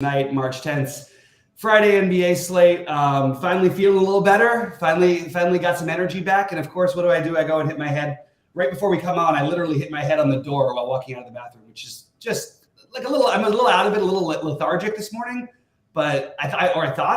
Night, March 10th, Friday NBA slate. Finally feeling a little better. Finally got some energy back. And of course, what do? I go and hit my head right before we come on. I literally hit my head on the door while walking out of the bathroom, which is just like I'm a little out of it, a little lethargic this morning. But I thought, but I felt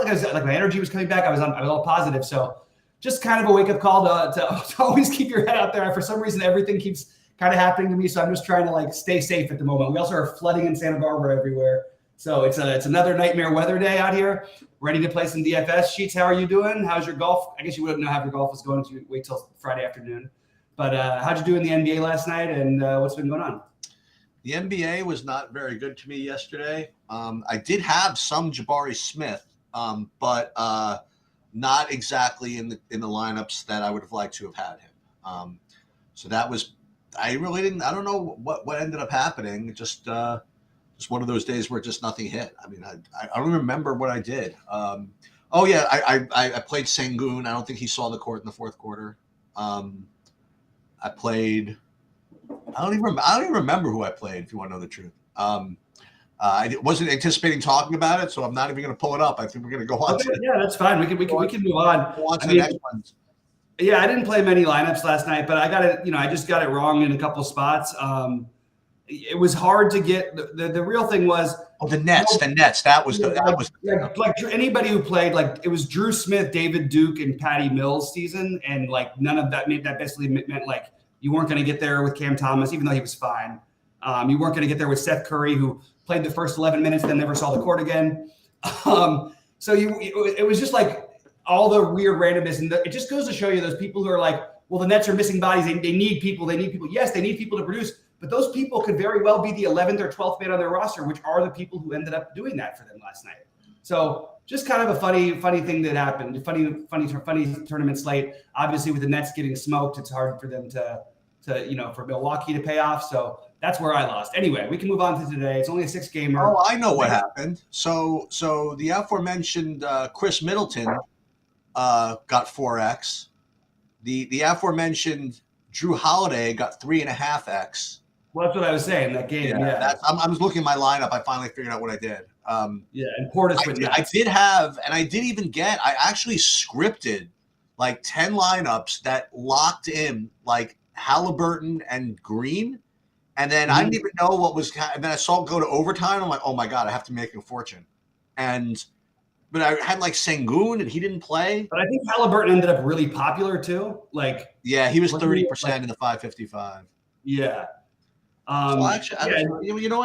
like I was like my energy was coming back. I was all positive. So just kind of a wake up call to always keep your head out there. For some reason, everything keeps kind of happening to me. So I'm just trying to like stay safe at the moment. We also are flooding in Santa Barbara everywhere. So it's another nightmare weather day out here. Ready to play some DFS. Sheets, how are you doing? How's your golf? I guess you wouldn't know how your golf was going to wait till Friday afternoon. But how'd you do in the NBA last night, and what's been going on? The NBA was not very good to me yesterday. I did have some Jabari Smith, but not exactly in the lineups that I would have liked to have had him. So that was I don't know what ended up happening. Just one of those days where just nothing hit. I mean, I don't remember what I did. I played Sengun. I don't think he saw the court in the fourth quarter. I don't even remember who I played, if you want to know the truth. I wasn't anticipating talking about it, so I'm not even going to pull it up. I think we're going to go on. Yeah, that's fine. We can move on. Go on to the next one. Yeah, I didn't play many lineups last night, but I got it. I just got it wrong in a couple spots. It was hard to get. The real thing was the Nets. That was like anybody who played, like it was Drew Smith, David Duke, and Patty Mills season, and like none of that basically meant like you weren't going to get there with Cam Thomas, even though he was fine. You weren't going to get there with Seth Curry, who played the first 11 minutes, then never saw the court again. So it was just like all the weird randomness, and it just goes to show you those people who are like, well, the Nets are missing bodies. They need people. Yes, they need people to produce. But those people could very well be the 11th or 12th man on their roster, which are the people who ended up doing that for them last night. So just kind of a funny thing that happened. Funny tournament slate. Obviously, with the Nets getting smoked, it's hard for them to for Milwaukee to pay off. So that's where I lost. Anyway, we can move on to today. It's only a 6-gamer. Oh, I know what happened. So the aforementioned Chris Middleton got 4x. The aforementioned Drew Holiday got 3.5x. Well, that's what I was saying, that game. Yeah. I was looking at my lineup. I finally figured out what I did. And Portis I did have, and I did even get, I actually scripted like 10 lineups that locked in like Halliburton and Green. And then I didn't even know what was, and then I saw it go to overtime. I'm like, oh my God, I have to make a fortune. But I had like Sengun and he didn't play. But I think Halliburton ended up really popular too. Like, yeah, he was 30% in the 555. Yeah. I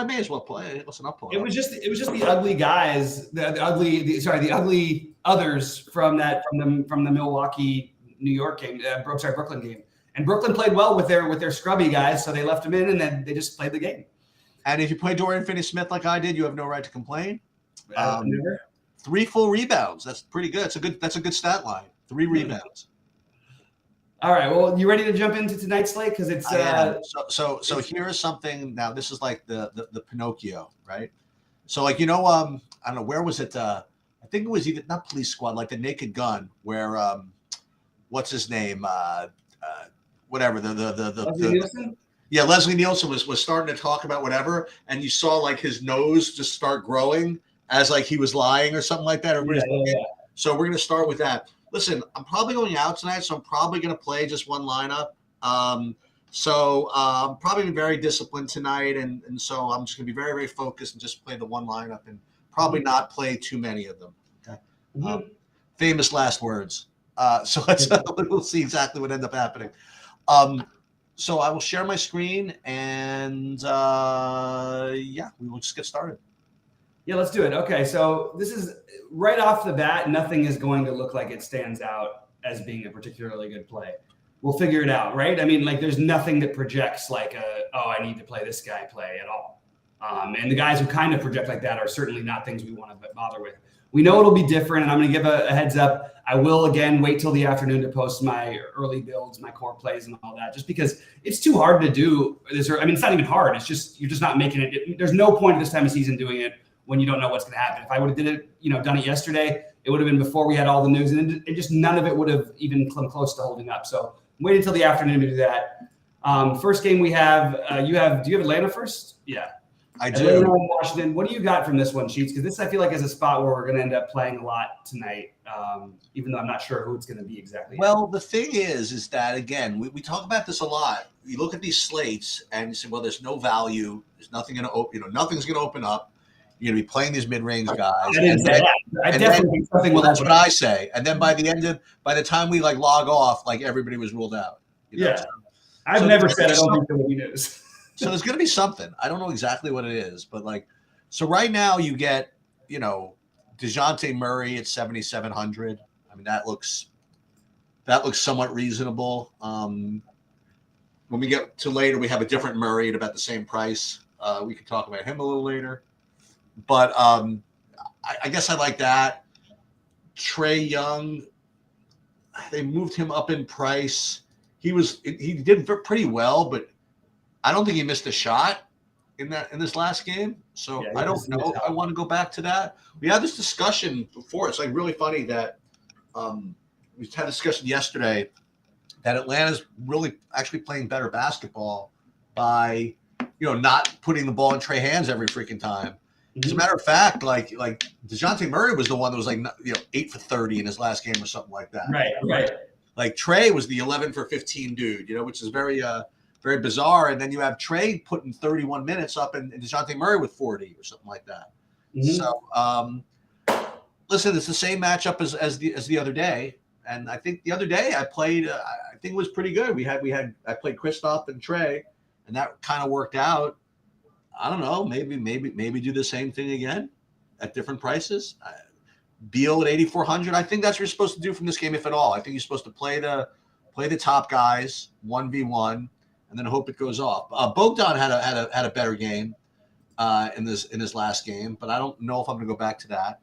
may as well play. Listen, I'll pull it. It was just the ugly guys, the ugly others from the Milwaukee, New York game, Brooklyn game. And Brooklyn played well with their scrubby guys, so they left them in, and then they just played the game. And if you play Dorian Finney-Smith like I did, you have no right to complain. 3 full rebounds. That's pretty good. That's a good stat line. 3 rebounds. All right. Well, you ready to jump into tonight's slate? Because it's so here's something. Now this is like the Pinocchio, right? So like I don't know, where was it? I think it was either not Police Squad, like the Naked Gun, where what's his name? Whatever Leslie Nielsen was starting to talk about whatever, and you saw like his nose just start growing as like he was lying or something like that. So we're gonna start with that. Listen, I'm probably going out tonight, so I'm probably going to play just one lineup. I'm probably very disciplined tonight, and so I'm just going to be very, very focused and just play the one lineup and probably not play too many of them. Okay. Famous last words. So we'll see exactly what ends up happening. So I will share my screen, and we will just get started. Yeah, let's do it. Okay, so this is right off the bat. Nothing is going to look like it stands out as being a particularly good play. We'll figure it out, right? I mean, like there's nothing that projects like I need to play this guy play at all. And the guys who kind of project like that are certainly not things we want to bother with. We know it'll be different, and I'm going to give a heads up. I will, again, wait till the afternoon to post my early builds, my core plays, and all that, just because it's too hard to do this. I mean, it's not even hard. It's just you're just not making it. There's no point at this time of season doing it when you don't know what's going to happen. If I would have done it yesterday, it would have been before we had all the news, and it just none of it would have even come close to holding up. So wait until the afternoon to do that. First game we have, do you have Atlanta first? Yeah. I Atlanta do. and Washington. What do you got from this one, Sheets? Because this I feel like is a spot where we're going to end up playing a lot tonight, even though I'm not sure who it's going to be exactly. Well, the thing is that again, we talk about this a lot. You look at these slates and you say, well, there's no value. There's nothing going to open. Nothing's going to open up. You're going to be playing these mid-range guys. I didn't say that. I definitely think something will that's open what up. I say. And then by the time we like log off, like everybody was ruled out. Yeah, I've never said I don't think there will be news. So there's going to be something. I don't know exactly what it is, but like, so right now you get, DeJounte Murray at 7,700. I mean, that looks somewhat reasonable. When we get to later, we have a different Murray at about the same price. We can talk about him a little later, but I guess I like that. Trae Young, they moved him up in price. He did pretty well, but I don't think he missed a shot in this last game. So I don't know. I want to go back to that. We had this discussion before. It's like really funny that we had a discussion yesterday that Atlanta's really actually playing better basketball by not putting the ball in Trae hands every freaking time. As a matter of fact, like DeJounte Murray was the one that was 8 for 30 in his last game or something like that. Right. Like Trae was the 11 for 15 dude, which is very very bizarre. And then you have Trae putting 31 minutes up and DeJounte Murray with 40 or something like that. So listen, it's the same matchup as the other day. And I think the other day I played, I think it was pretty good. I played Kristaps and Trae, and that kind of worked out. I don't know, maybe do the same thing again at different prices. Beal at 8,400. I think that's what you're supposed to do from this game, if at all. I think you're supposed to play the top guys 1v1, and then hope it goes off. Bogdan had a better game in this last game, but I don't know if I'm going to go back to that.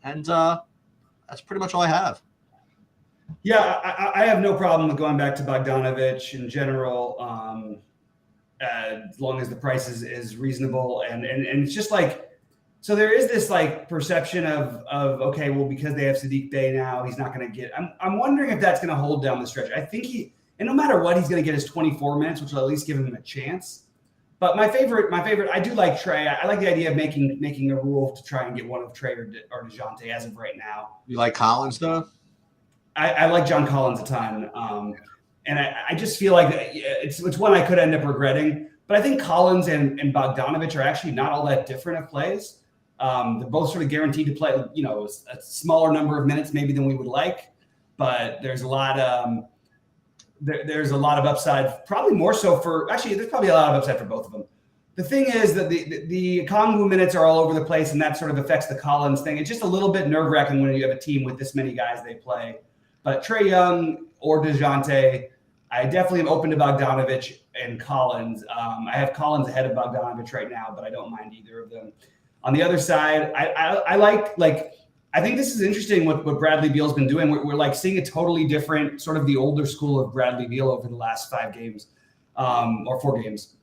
And that's pretty much all I have. Yeah, I have no problem with going back to Bogdanovich in general, as long as the price is reasonable. And it's just like, so there is this like perception of okay, well, because they have Sadiq Bey now, he's not going to get. I'm wondering if that's going to hold down the stretch. I think and no matter what, he's going to get his 24 minutes, which will at least give him a chance. But my favorite, I do like Trae. I like the idea of making a rule to try and get one of Trae or DeJounte as of right now. You like Collins though? I like John Collins a ton, and I just feel like it's one I could end up regretting. But I think Collins and Bogdanovich are actually not all that different of plays. They're both sort of guaranteed to play, a smaller number of minutes maybe than we would like, but there's a lot there's a lot of upside, probably more so there's probably a lot of upside for both of them. The thing is that the Kongwu minutes are all over the place, and that sort of affects the Collins thing. It's just a little bit nerve-wracking when you have a team with this many guys they play. But Trae Young or DeJounte, I definitely am open to Bogdanovich and Collins. I have Collins ahead of Bogdanovich right now, but I don't mind either of them. On the other side, I think this is interesting what Bradley Beal's been doing. We're like seeing a totally different sort of the older school of Bradley Beal over the last 5 games or 4 games.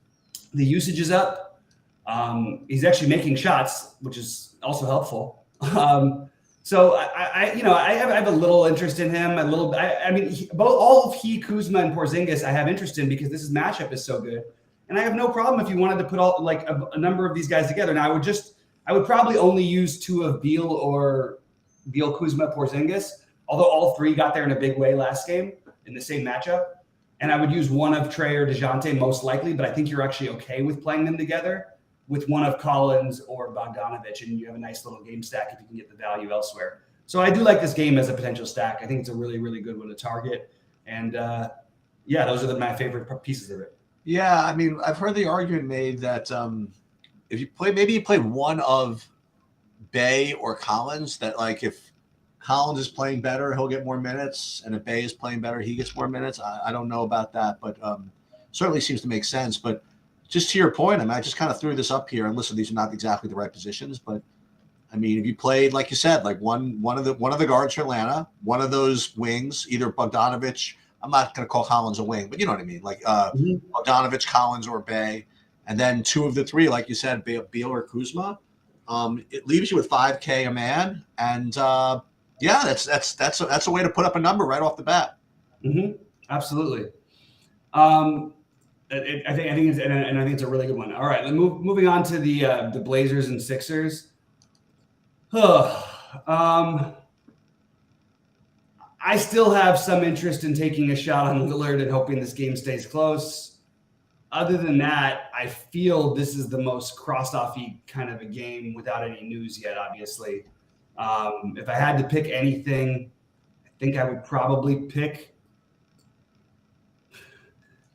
The usage is up. He's actually making shots, which is also helpful. So I have a little interest in him. All of Kuzma and Porzingis I have interest in because this matchup is so good, and I have no problem if you wanted to put all like a number of these guys together. Now I would probably only use 2 of Beal or Kuzma, Porzingis, although all 3 got there in a big way last game in the same matchup. And I would use one of Trae or DeJounte most likely, but I think you're actually okay with playing them together with one of Collins or Bogdanovich, and you have a nice little game stack if you can get the value elsewhere. So I do like this game as a potential stack. I think it's a really, really good one to target. And those are my favorite pieces of it. Yeah, I mean, I've heard the argument made that if you play one of Bey or Collins, that like if Collins is playing better, he'll get more minutes, and if Bey is playing better, he gets more minutes. I don't know about that, but certainly seems to make sense. But just to your point, I just kind of threw this up here, and listen, these are not exactly the right positions, but I mean, if you played, like you said, like one of the guards for Atlanta, one of those wings, either Bogdanovich, I'm not going to call Collins a wing, but you know what I mean, like Bogdanovich, Collins, or Bey, and then 2 of the 3, like you said, Beal or Kuzma. It leaves you with $5K a man, and that's a way to put up a number right off the bat. Mm-hmm. Absolutely. I think it's, and I think it's a really good one. All right, moving on to the Blazers and Sixers. I still have some interest in taking a shot on Lillard and hoping this game stays close. Other than that, I feel this is the most crossed-off-y kind of a game without any news yet, obviously. If I had to pick anything, I think I would probably pick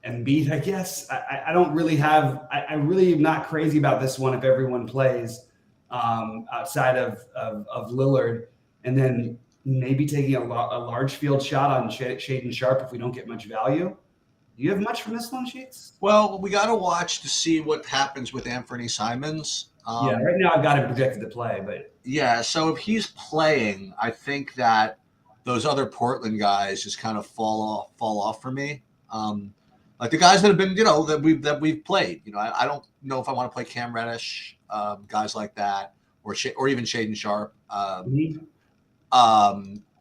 Embiid, I guess. I don't really have – I really am not crazy about this one if everyone plays outside of Lillard. And then maybe taking a large field shot on Shaedon Sharpe if we don't get much value. Do you have much from this one, Sheets? Well, we got to watch to see what happens with Anthony Simons. Yeah, right now I've got him projected to play, but yeah. So if he's playing, I think that those other Portland guys just kind of fall off for me. Like the guys that have been, that we've played. I don't know if I want to play Cam Reddish, guys like that, or even Shaedon Sharpe.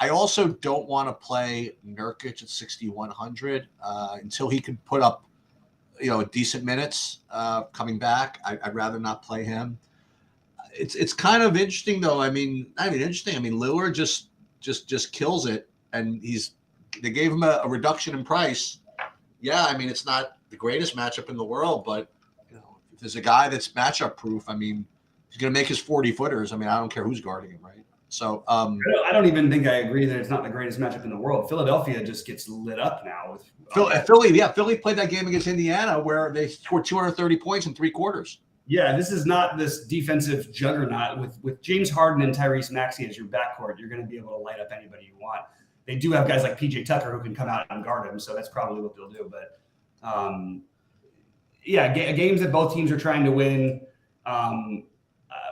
I also don't want to play Nurkic at 6,100 until he can put up, decent minutes coming back. I'd rather not play him. It's kind of interesting though. I mean, Lillard just kills it, and they gave him a reduction in price. Yeah, I mean, it's not the greatest matchup in the world, but if there's a guy that's matchup proof, I mean, he's going to make his 40-footers. I mean, I don't care who's guarding him, right? So I don't even think I agree that it's not the greatest matchup in the world. Philadelphia just gets lit up now with Philly. Yeah, Philly played that game against Indiana where they scored 230 points in 3 quarters. Yeah, this is not this defensive juggernaut with James Harden and Tyrese Maxey as your backcourt. You're going to be able to light up anybody you want. They do have guys like PJ Tucker who can come out and guard him, so that's probably what they'll do. But games that both teams are trying to win.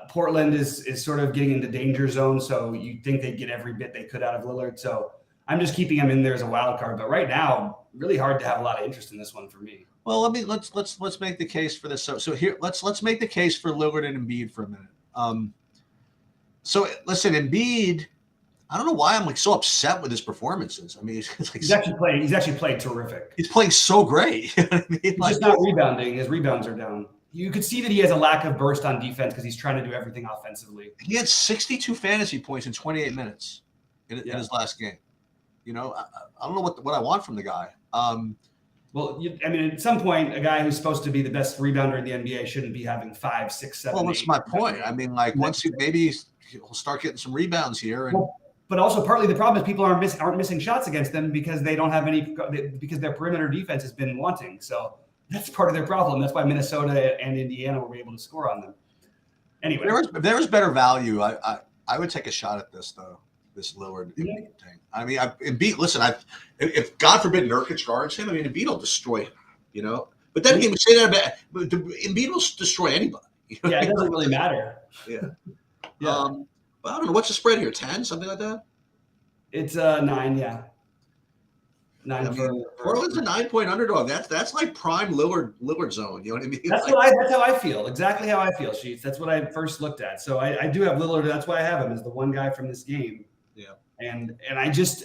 Portland is sort of getting into danger zone, so you think they'd get every bit they could out of Lillard. So I'm just keeping him in there as a wild card. But right now, really hard to have a lot of interest in this one for me. Well, let's make the case for this. So here let's make the case for Lillard and Embiid for a minute. So listen, Embiid, I don't know why I'm like so upset with his performances. I mean, it's like he's actually played terrific. He's playing so great. You know what I mean? He's just not rebounding. His rebounds are down. You could see that he has a lack of burst on defense because he's trying to do everything offensively. He had 62 fantasy points in 28 minutes in his last game. I don't know what I want from the guy. At some point, a guy who's supposed to be the best rebounder in the NBA shouldn't be having 5, 6, 7. Well, that's my point. I mean, like once he'll start getting some rebounds here. But also partly the problem is people aren't missing shots against them because they don't have any because their perimeter defense has been wanting. So that's part of their problem. That's why Minnesota and Indiana were able to score on them. Anyway, there was better value. I would take a shot at this though. This Lillard thing. I mean, Embiid. Listen, if God forbid Nurkic guards him, I mean, Embiid will destroy him. But then again, we say that about Embiid will destroy anybody. Yeah, it doesn't really matter. Yeah. But I don't know what's the spread here. 10, something like that. It's 9. Yeah. 9 Portland's a 9-point underdog. That's like prime Lillard zone. You know what I mean? That's how I feel. Exactly how I feel, Sheets. That's what I first looked at. So I do have Lillard. That's why I have him as the one guy from this game. Yeah. And I just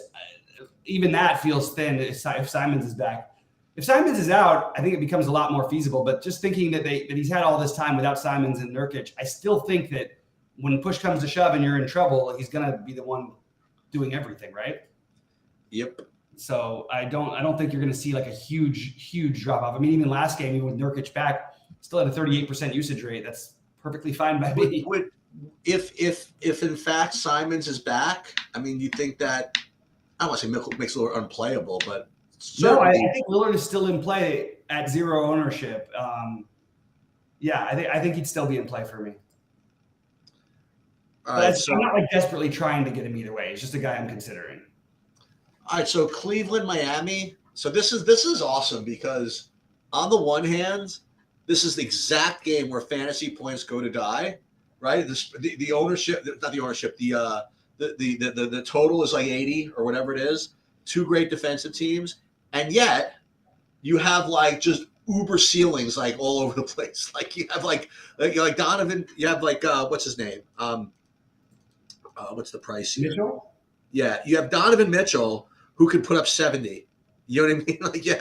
even that feels thin if Simons is back. If Simons is out, I think it becomes a lot more feasible. But just thinking that he's had all this time without Simons and Nurkic, I still think that when push comes to shove and you're in trouble, he's going to be the one doing everything, right? Yep. So I don't think you're going to see like a huge drop off. I mean, even last game, even with Nurkic back, still had a 38% usage rate. That's perfectly fine by me. If in fact Simons is back, I mean, you think that I don't want to say makes Lillard unplayable, but no, I think Lillard is still in play at 0 ownership. I think he'd still be in play for me. All right, I'm not like desperately trying to get him either way. It's just a guy I'm considering. All right, so Cleveland, Miami. So this is awesome because on the one hand, this is the exact game where fantasy points go to die, right? The ownership, not the ownership, the total is like 80 or whatever it is. 2 great defensive teams, and yet you have like just uber ceilings like all over the place. Like you have like Donovan. You have like what's his name? What's the price here? Mitchell? Yeah, you have Donovan Mitchell who could put up 70. You know what I mean? Like you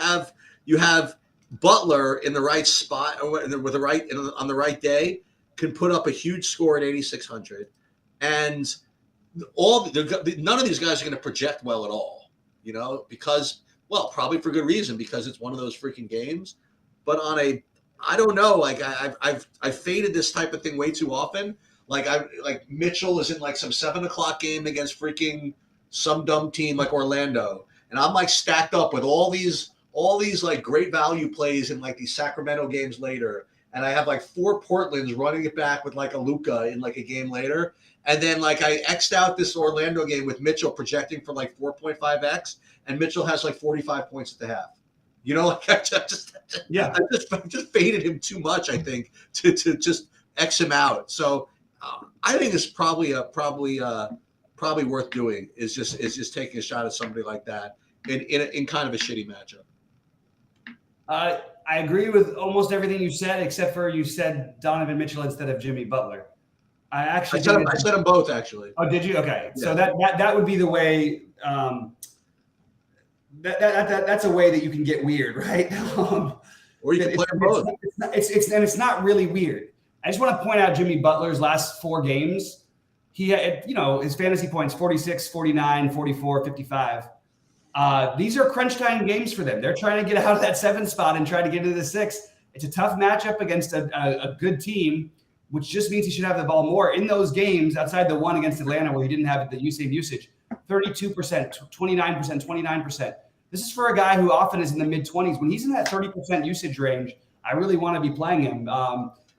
have Butler in the right spot or with the right on the right day can put up a huge score at 8,600, and none of these guys are going to project well at all, because probably for good reason, because it's one of those freaking games. But I don't know, like I've faded this type of thing way too often. Like Mitchell is in like some 7 o'clock game against freaking some dumb team like Orlando, and I'm like stacked up with all these like great value plays in like these Sacramento games later, and I have like 4 Portlands running it back with like a Luka in like a game later, and then like I X'd out this Orlando game with Mitchell projecting for like 4.5x, and Mitchell has like 45 points at the half. Like I just faded him too much, I think, to just X him out. So I think it's probably worth doing is just taking a shot at somebody like that in kind of a shitty matchup. I agree with almost everything you said, except for you said Donovan Mitchell instead of Jimmy Butler. I said them both, actually. Oh, did you? Okay. Yeah. So that would be the way. That's a way that you can get weird, right? Or you can play them both. It's not really weird. I just want to point out Jimmy Butler's last 4 games. He had, his fantasy points, 46, 49, 44, 55. These are crunch time games for them. They're trying to get out of that 7 spot and try to get into the 6. It's a tough matchup against a good team, which just means he should have the ball more. In those games, outside the one against Atlanta where he didn't have the same usage, 32%, 29%, 29%. This is for a guy who often is in the mid-20s. When he's in that 30% usage range, I really want to be playing him.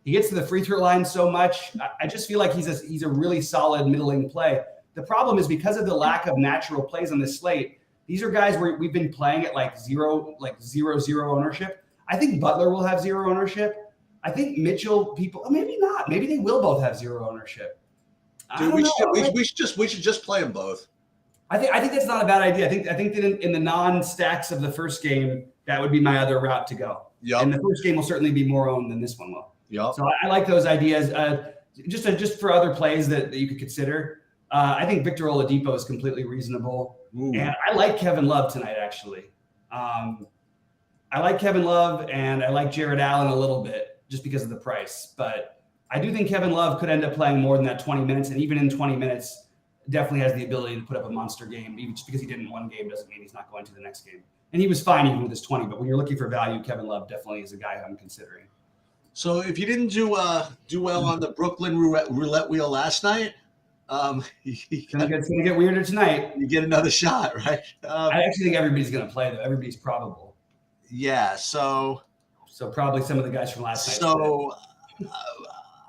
He gets to the free throw line so much. I just feel like he's a really solid middling play. The problem is because of the lack of natural plays on this slate, these are guys where we've been playing at like zero ownership. I think Butler will have 0 ownership. I think Mitchell, maybe not. Maybe they will both have 0 ownership. Dude, we should just play them both. I think that's not a bad idea. I think that in the non-stacks of the first game, that would be my other route to go. Yep. And the first game will certainly be more owned than this one will. Yep. So I like those ideas. Just for other plays that you could consider. I think Victor Oladipo is completely reasonable. Ooh. And I like Kevin Love tonight, actually. I like Kevin Love and I like Jared Allen a little bit just because of the price. But I do think Kevin Love could end up playing more than that 20 minutes. And even in 20 minutes, definitely has the ability to put up a monster game. Even just because he didn't one game doesn't mean he's not going to the next game. And he was fine even with his 20. But when you're looking for value, Kevin Love definitely is a guy I'm considering. So if you didn't do well on the Brooklyn roulette wheel last night, it's going to get weirder tonight. You get another shot, right? I actually think everybody's going to play, though. Everybody's probable. Yeah, so probably some of the guys from last night. So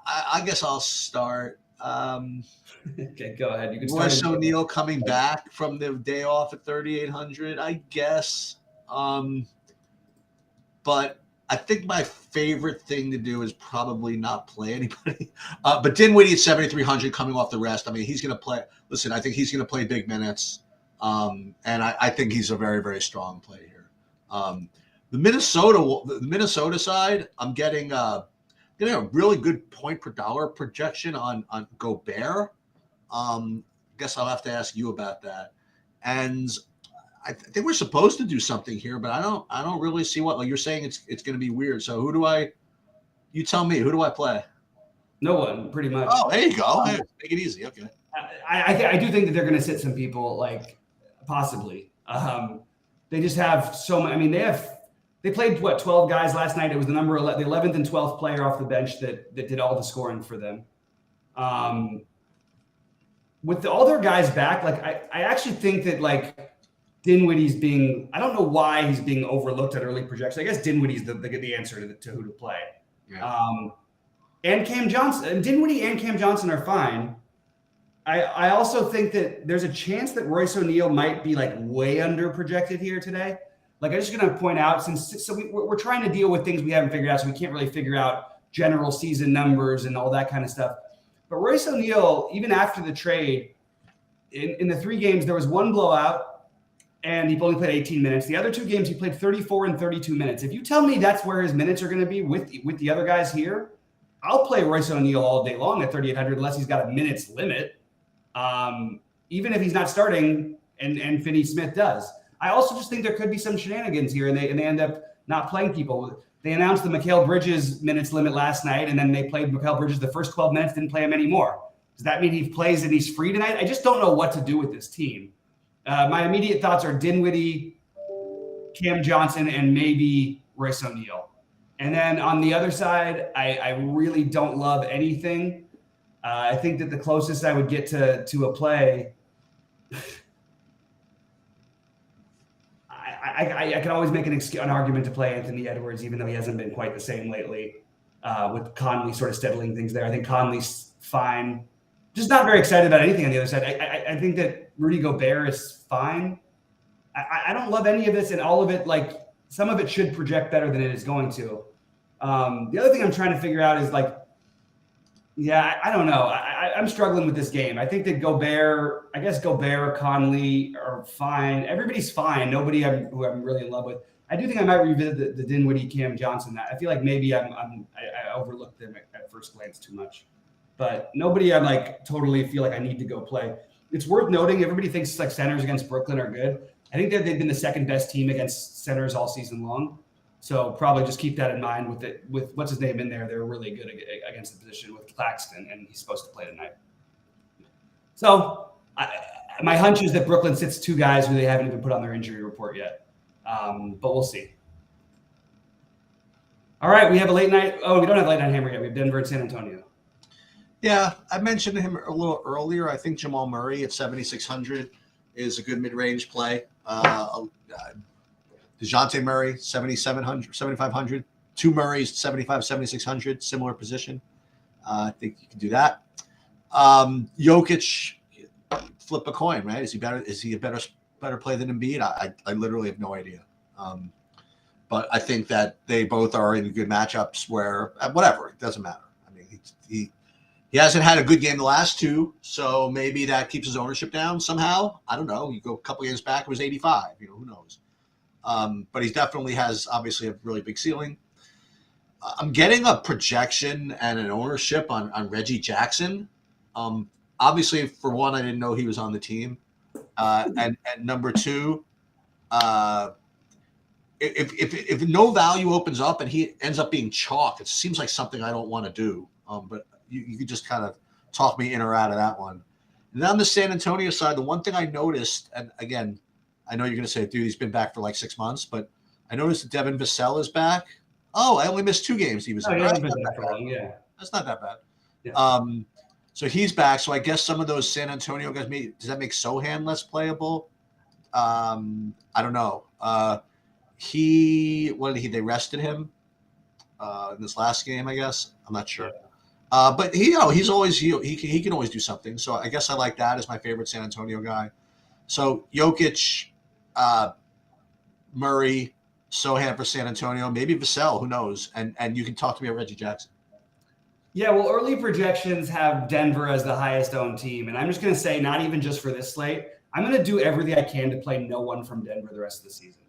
I guess I'll start. Okay, go ahead. You can start. Royce O'Neal coming back from the day off at 3,800, I guess. But I think my favorite thing to do is probably not play anybody. But Dinwiddie at 7,300 coming off the rest. I mean, he's going to play. Listen, I think he's going to play big minutes. And I think he's a very, very strong play here. The Minnesota side, I'm getting a really good point per dollar projection on Gobert. Guess I'll have to ask you about that. And I think we're supposed to do something here, but I don't really see what. Like you're saying, it's going to be weird. So you tell me, who do I play? No one, pretty much. Oh, there you go. Make it easy. Okay. I do think that they're going to sit some people, like possibly. They just have so much. I mean, they played 12 guys last night. It was the 11th and 12th player off the bench that did all the scoring for them. With all their guys back, like I actually think that like Dinwiddie's I don't know why he's being overlooked at early projections. I guess Dinwiddie's the answer to who to play. Yeah. And Cam Johnson, Dinwiddie and Cam Johnson are fine. I also think that there's a chance that Royce O'Neal might be like way under projected here today. Like I'm just going to point out we're trying to deal with things we haven't figured out, so we can't really figure out general season numbers and all that kind of stuff. But Royce O'Neal, even after the trade, in the 3 games, there was 1 blowout, and he only played 18 minutes. The other 2 games, he played 34 and 32 minutes. If you tell me that's where his minutes are going to be with the other guys here, I'll play Royce O'Neal all day long at 3,800 unless he's got a minutes limit, even if he's not starting and Finney Smith does. I also just think there could be some shenanigans here, and they end up not playing people. They announced the Mikal Bridges minutes limit last night, and then they played Mikal Bridges the first 12 minutes, didn't play him anymore. Does that mean he plays and he's free tonight? I just don't know what to do with this team. My immediate thoughts are Dinwiddie, Cam Johnson, and maybe Royce O'Neal. And then on the other side, I really don't love anything. I think that the closest I would get to a play, I can always make an argument to play Anthony Edwards, even though he hasn't been quite the same lately, with Conley sort of steadiling things there. I think Conley's fine. Just not very excited about anything on the other side. I think that Rudy Gobert is fine. I don't love any of this, and all of it, like, some of it should project better than it is going to. The other thing I'm trying to figure out is, like, I don't know. I'm struggling with this game. I think that Gobert, Conley are fine. Everybody's fine. Nobody who I'm really in love with. I do think I might revisit the Dinwiddie, Cam Johnson. I feel like maybe I overlooked them at first glance too much. But nobody I like totally feel like I need to go play. It's worth noting, everybody thinks like centers against Brooklyn are good. I think that they've been the second best team against centers all season long. So probably just keep that in mind with what's his name in there. They're really good against the position with Claxton, and he's supposed to play tonight. So my hunch is that Brooklyn sits two guys who they haven't even put on their injury report yet. But we'll see. All right, we have a late night. Oh, we don't have late night hammer yet. We have Denver and San Antonio. Yeah, I mentioned him a little earlier. I think Jamal Murray at 7,600 is a good mid-range play. DeJounte Murray, 7,500. Two Murrays, 7,600, similar position. I think you can do that. Jokic, flip a coin, right? Is he better? Is he a better play than Embiid? I literally have no idea. But I think that they both are in good matchups where whatever, it doesn't matter. I mean, he hasn't had a good game the last two, so maybe that keeps his ownership down somehow. I don't know. You go a couple games back, it was 85. Who knows? But he definitely has obviously a really big ceiling. I'm getting a projection and an ownership on Reggie Jackson. Obviously, for one, I didn't know he was on the team. And number two, if no value opens up and he ends up being chalk, it seems like something I don't want to do. But you could just kind of talk me in or out of that one. And then on the San Antonio side, the one thing I noticed, and again, I know you're going to say, dude, he's been back for like 6 months, but I noticed that Devin Vassell is back. Oh, I only missed 2 games. He was in. That's not that bad. Yeah. So he's back. So I guess some of those San Antonio guys, does that make Sohan less playable? I don't know. They rested him in this last game, I guess. I'm not sure. But he's always he can always do something. So I guess I like that as my favorite San Antonio guy. So Jokic, Murray, Sohan for San Antonio, maybe Vassell, who knows? And you can talk to me about Reggie Jackson. Yeah, well, early projections have Denver as the highest owned team. And I'm just going to say, not even just for this slate, I'm going to do everything I can to play no one from Denver the rest of the season.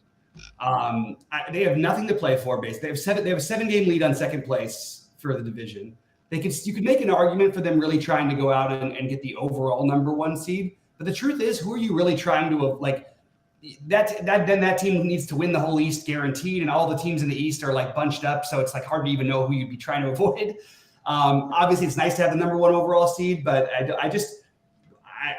They have nothing to play for. They have a 7-game lead on second place for the division. You could make an argument for them really trying to go out and get the overall number 1 seed. But the truth is, who are you really trying to like? That team needs to win the whole East guaranteed, and all the teams in the East are like bunched up, so it's like hard to even know who you'd be trying to avoid. Obviously, it's nice to have the number 1 overall seed, but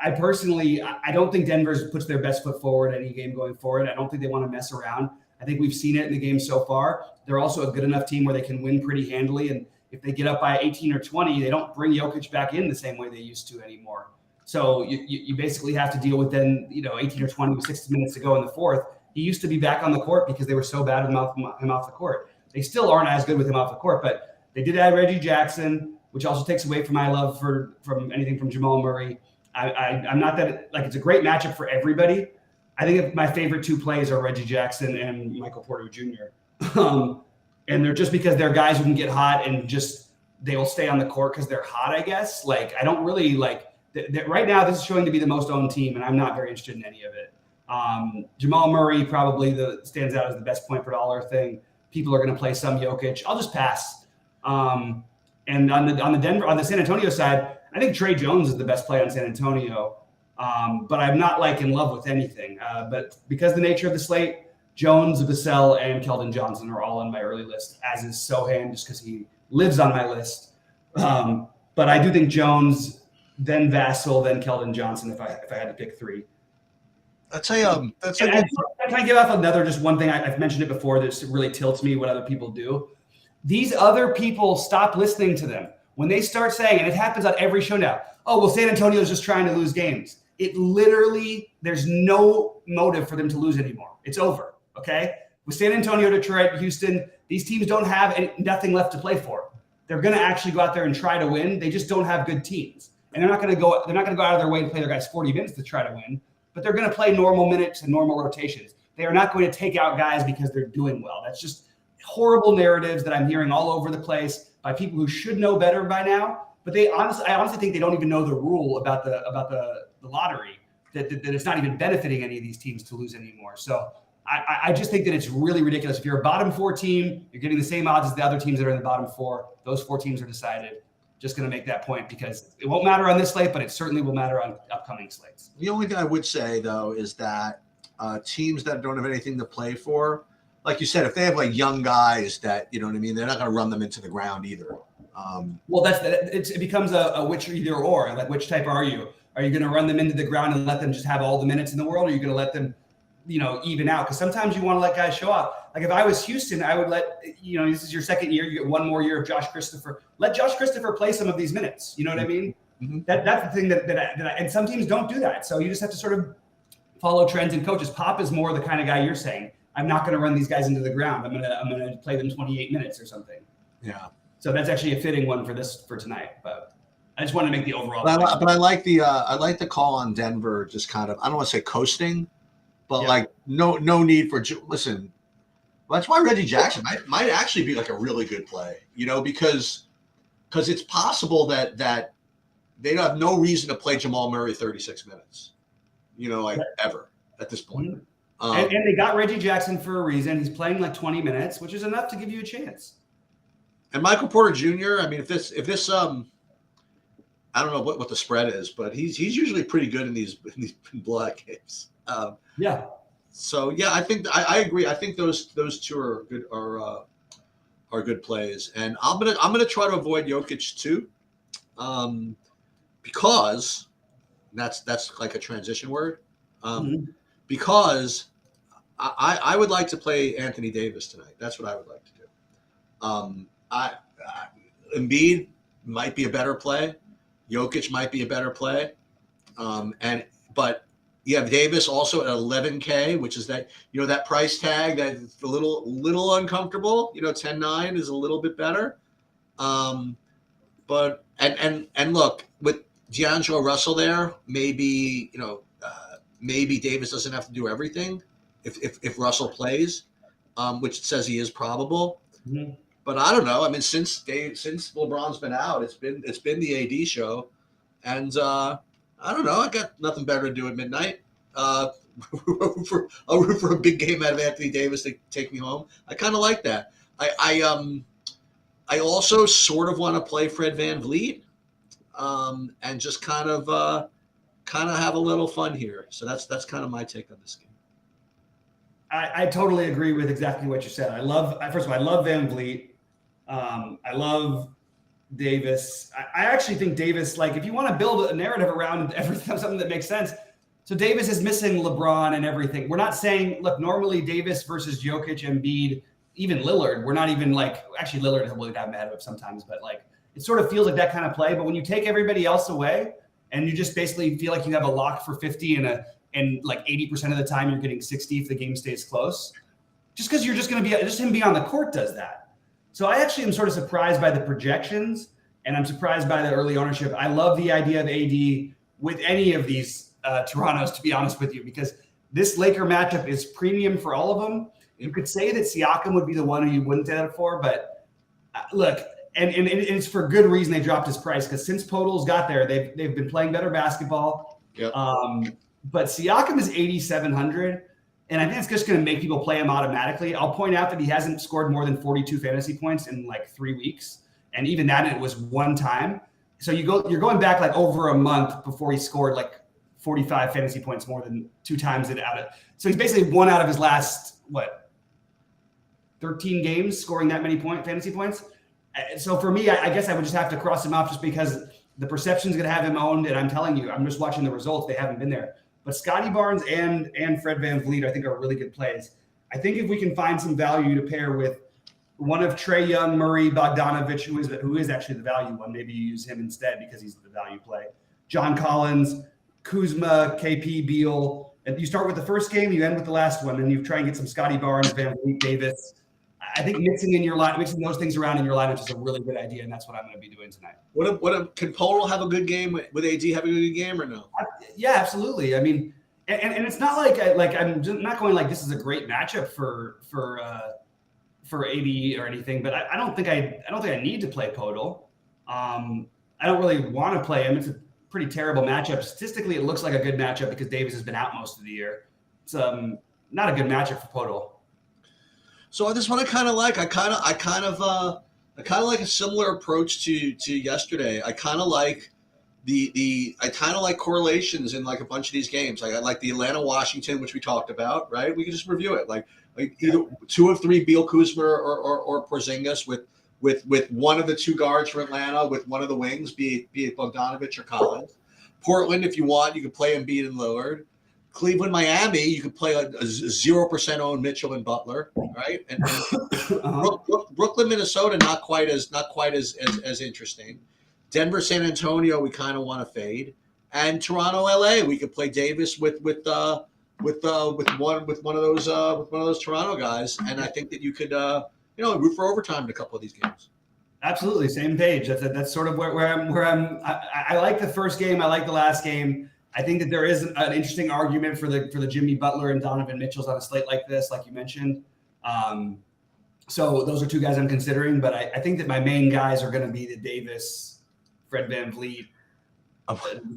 I personally don't think Denver puts their best foot forward any game going forward. I don't think they want to mess around. I think we've seen it in the game so far. They're also a good enough team where they can win pretty handily, and if they get up by 18 or 20, they don't bring Jokic back in the same way they used to anymore. So you basically have to deal with then, 18 or 20 with 60 minutes to go in the fourth. He used to be back on the court because they were so bad with him off the court. They still aren't as good with him off the court, but they did add Reggie Jackson, which also takes away from my love from anything from Jamal Murray. I'm not that like it's a great matchup for everybody. I think my favorite 2 plays are Reggie Jackson and Michael Porter Jr. And they're just because they're guys who can get hot and just they will stay on the court because they're hot, I guess. Like I don't really like that right now. This is showing to be the most owned team, and I'm not very interested in any of it. Jamal Murray probably stands out as the best point per dollar thing. People are going to play some Jokic. I'll just pass. And on the San Antonio side, I think Trey Jones is the best play on San Antonio. But I'm not like in love with anything. But because of the nature of the slate, Jones, Vassell, and Keldon Johnson are all on my early list, as is Sohan, just because he lives on my list. But I do think Jones, then Vassell, then Keldon Johnson if I had to pick three. I'd say can I give off another just one thing? I've mentioned it before that really tilts me what other people do. These other people stop listening to them. When they start saying, and it happens on every show now, oh, well, San Antonio is just trying to lose games. It literally, there's no motive for them to lose anymore. It's over, okay? With San Antonio, Detroit, Houston, these teams don't have nothing left to play for. They're going to actually go out there and try to win. They just don't have good teams. And they're not going to go out of their way to play their guys 40 minutes to try to win, but they're going to play normal minutes and normal rotations. They are not going to take out guys because they're doing well. That's just horrible narratives that I'm hearing all over the place by people who should know better by now. But I honestly think they don't even know the rule about the lottery, that it's not even benefiting any of these teams to lose anymore. So I just think that it's really ridiculous. If you're a bottom four team, you're getting the same odds as the other teams that are in the bottom four. Those four teams are decided. Just going to make that point because it won't matter on this slate, but it certainly will matter on upcoming slates. The only thing I would say, though, is that teams that don't have anything to play for, like you said, if they have like young guys that, you know what I mean, they're not going to run them into the ground either. Well, it becomes a which either or. Like, which type are you? Are you going to run them into the ground and let them just have all the minutes in the world? Or are you going to let them, even out? Because sometimes you want to let guys show up. Like if I was Houston, I would let, this is your second year. You get one more year of Josh Christopher. Let Josh Christopher play some of these minutes. You know what I mean? Mm-hmm. That's the thing that and some teams don't do that. So you just have to sort of follow trends and coaches. Pop is more the kind of guy you're saying. I'm not going to run these guys into the ground. I'm going to play them 28 minutes or something. Yeah. So that's actually a fitting one for tonight. But I just wanted to make the overall. But I like the call on Denver. Just kind of, I don't want to say coasting, but like no need for listen. Well, that's why Reggie Jackson might actually be like a really good play, because it's possible that they have no reason to play Jamal Murray 36 minutes, ever at this point. And they got Reggie Jackson for a reason. He's playing like 20 minutes, which is enough to give you a chance. And Michael Porter Jr., I mean, if this I don't know what the spread is, but he's usually pretty good in these blowout games. So yeah, I think I agree. I think those two are good are good plays, and I'm gonna try to avoid Jokic too, because that's like a transition word. Because I would like to play Anthony Davis tonight. That's what I would like to do. Embiid might be a better play. Jokic might be a better play, but you have Davis also at 11K, which is that that price tag that's a little uncomfortable. 10-9 is a little bit better, but and look, with D'Angelo Russell there, maybe maybe Davis doesn't have to do everything if Russell plays, which it says he is probable. Mm-hmm. But I don't know. I mean, since LeBron's been out, it's been the AD show, and I don't know. I got nothing better to do at midnight. I'll root for a big game out of Anthony Davis to take me home. I kind of like that. I also sort of want to play Fred VanVleet, and just kind of have a little fun here. So that's kind of my take on this game. I totally agree with exactly what you said. First of all, I love VanVleet. I love Davis. I actually think Davis, like if you want to build a narrative around everything, something that makes sense. So Davis is missing LeBron and everything. We're not saying, look, normally Davis versus Jokic, Embiid, even Lillard, we're not even actually Lillard would have ahead of sometimes, but it sort of feels like that kind of play. But when you take everybody else away and you just basically feel like you have a lock for 50 and like 80% of the time you're getting 60 if the game stays close, just because you're just going to be, just him being on the court does that. So I actually am sort of surprised by the projections, and I'm surprised by the early ownership. I love the idea of AD with any of these Torontos, to be honest with you, because this Laker matchup is premium for all of them. You could say that Siakam would be the one who you wouldn't get it for, but look, and it's for good reason they dropped his price, because since Podol's got there, they've been playing better basketball. Yep. But Siakam is 8,700. And I think it's just going to make people play him automatically. I'll point out that he hasn't scored more than 42 fantasy points in 3 weeks. And even that, it was one time. So you're going back over a month before he scored 45 fantasy points more than 2 times it out of. So he's basically 1 out of his last 13 games scoring that many fantasy points. So for me, I guess I would just have to cross him off just because the perception's going to have him owned. And I'm telling you, I'm just watching the results. They haven't been there. But Scotty Barnes and Fred VanVleet, I think, are really good plays. I think if we can find some value to pair with one of Trae Young, Murray, Bogdanovich, who is actually the value one, maybe you use him instead because he's the value play. John Collins, Kuzma, KP, Beal. And you start with the first game, you end with the last one, and you try and get some Scotty Barnes, VanVleet, Davis. I think mixing those things around in your lineup is a really good idea, and that's what I'm going to be doing tonight. Can Poeltl have a good game with AD having a good game or no? Yeah, absolutely. I mean, and it's not like I'm not going like this is a great matchup for AD or anything, but I don't think I need to play Poeltl. I don't really want to play him. It's a pretty terrible matchup. Statistically, it looks like a good matchup because Davis has been out most of the year. It's not a good matchup for Poeltl. So this one I kind of like. I kind of like a similar approach to yesterday. I kind of like I kind of like correlations in like a bunch of these games. I like the Atlanta Washington, which we talked about, right? We can just review it. Like either 2 of 3 Beal, Kuzma or Porzingis with one of the 2 guards for Atlanta, with one of the wings, be it Bogdanovich or Collins. Portland, if you want, you can play Embiid and Lillard. Cleveland, Miami, you could play a 0% owned Mitchell and Butler, right? And Brooklyn, Minnesota, not quite as interesting. Denver, San Antonio, we kind of want to fade, and Toronto, LA, we could play Davis with one of those Toronto guys, and I think that you could root for overtime in a couple of these games. Absolutely, same page. That's sort of where I'm. I like the first game. I like the last game. I think that there is an interesting argument for the Jimmy Butler and Donovan Mitchells on a slate like this, like you mentioned. So those are 2 guys I'm considering, but I think that my main guys are going to be the Davis, Fred VanVleet,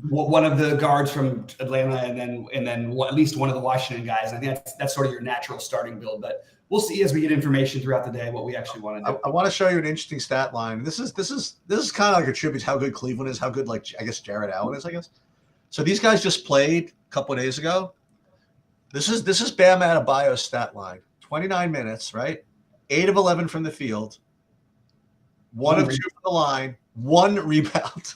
one of the guards from Atlanta, and then at least one of the Washington guys. I think that's sort of your natural starting build, but we'll see as we get information throughout the day what we actually want to do. I want to show you an interesting stat line. This is kind of like a tribute to how good Cleveland is, how good I guess Jared Allen is, I guess. So these guys just played a couple of days ago. This is Bam Adebayo's stat line. 29 minutes, right? 8 of 11 from the field. 1 of 2 from the line. 1 rebound.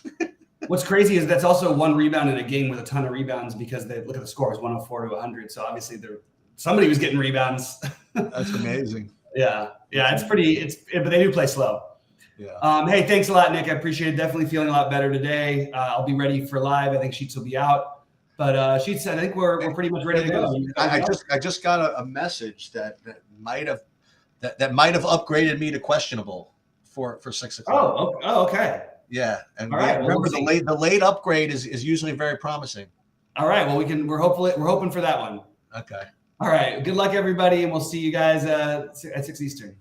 What's crazy is that's also 1 rebound in a game with a ton of rebounds because they look at the score, it's 104 to 100. So obviously somebody was getting rebounds. That's amazing. Yeah, but they do play slow. Yeah. Hey, thanks a lot, Nick. I appreciate it. Definitely feeling a lot better today. I'll be ready for live. I think Sheets will be out, but Sheets, I think we're pretty much ready to go. I just got a message that might have upgraded me to questionable for 6 o'clock. Oh, okay. Yeah, and remember the late upgrade is usually very promising. All right. Well, we're hoping for that one. Okay. All right. Good luck, everybody, and we'll see you guys at 6 Eastern.